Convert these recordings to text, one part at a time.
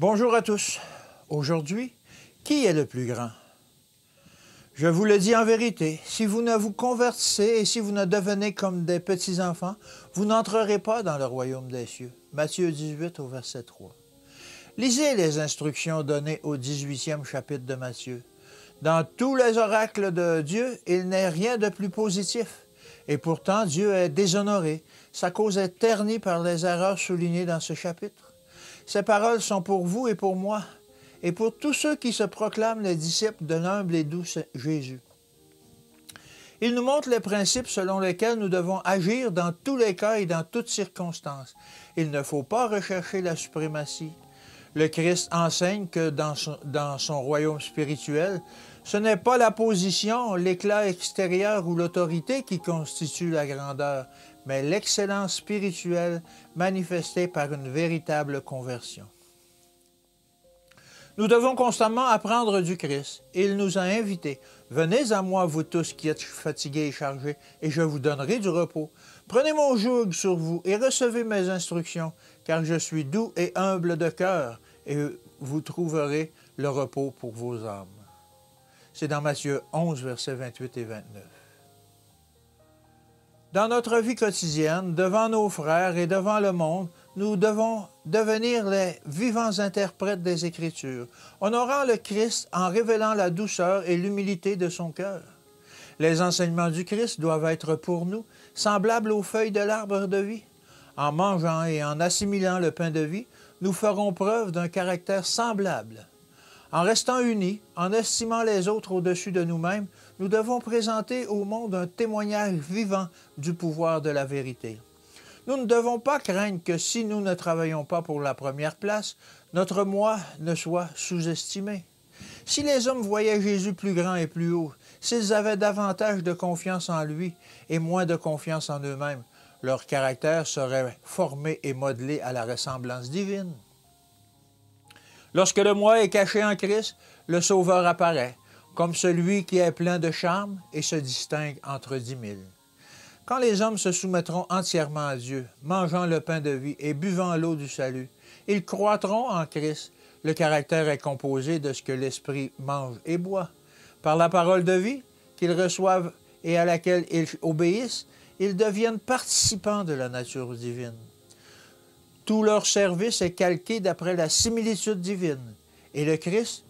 Bonjour à tous. Aujourd'hui, qui est le plus grand? Je vous le dis en vérité, si vous ne vous convertissez et si vous ne devenez comme des petits-enfants, vous n'entrerez pas dans le royaume des cieux. Matthieu 18 au verset 3. Lisez les instructions données au 18e chapitre de Matthieu. Dans tous les oracles de Dieu, il n'est rien de plus positif. Et pourtant, Dieu est déshonoré. Sa cause est ternie par les erreurs soulignées dans ce chapitre. Ces paroles sont pour vous et pour moi, et pour tous ceux qui se proclament les disciples de l'humble et doux Jésus. Il nous montre les principes selon lesquels nous devons agir dans tous les cas et dans toutes circonstances. Il ne faut pas rechercher la suprématie. Le Christ enseigne que dans son royaume spirituel, ce n'est pas la position, l'éclat extérieur ou l'autorité qui constitue la grandeur, mais l'excellence spirituelle manifestée par une véritable conversion. Nous devons constamment apprendre du Christ. Il nous a invités. « Venez à moi, vous tous qui êtes fatigués et chargés, et je vous donnerai du repos. Prenez mon joug sur vous et recevez mes instructions, car je suis doux et humble de cœur, et vous trouverez le repos pour vos âmes. » C'est dans Matthieu 11, versets 28 et 29. Dans notre vie quotidienne, devant nos frères et devant le monde, nous devons devenir les vivants interprètes des Écritures, honorant le Christ en révélant la douceur et l'humilité de son cœur. Les enseignements du Christ doivent être pour nous semblables aux feuilles de l'arbre de vie. En mangeant et en assimilant le pain de vie, nous ferons preuve d'un caractère semblable. En restant unis, en estimant les autres au-dessus de nous-mêmes, nous devons présenter au monde un témoignage vivant du pouvoir de la vérité. Nous ne devons pas craindre que si nous ne travaillons pas pour la première place, notre moi ne soit sous-estimé. Si les hommes voyaient Jésus plus grand et plus haut, s'ils avaient davantage de confiance en lui et moins de confiance en eux-mêmes, leur caractère serait formé et modelé à la ressemblance divine. Lorsque le moi est caché en Christ, le Sauveur apparaît, comme celui qui est plein de charme et se distingue entre 10 000. Quand les hommes se soumettront entièrement à Dieu, mangeant le pain de vie et buvant l'eau du salut, ils croîtront en Christ. Le caractère est composé de ce que l'Esprit mange et boit. Par la parole de vie qu'ils reçoivent et à laquelle ils obéissent, ils deviennent participants de la nature divine. Tout leur service est calqué d'après la similitude divine, et le Christ,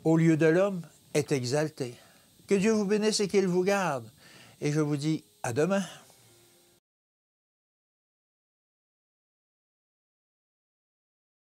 au lieu de l'homme, est exalté. Que Dieu vous bénisse et qu'il vous garde. Et je vous dis à demain.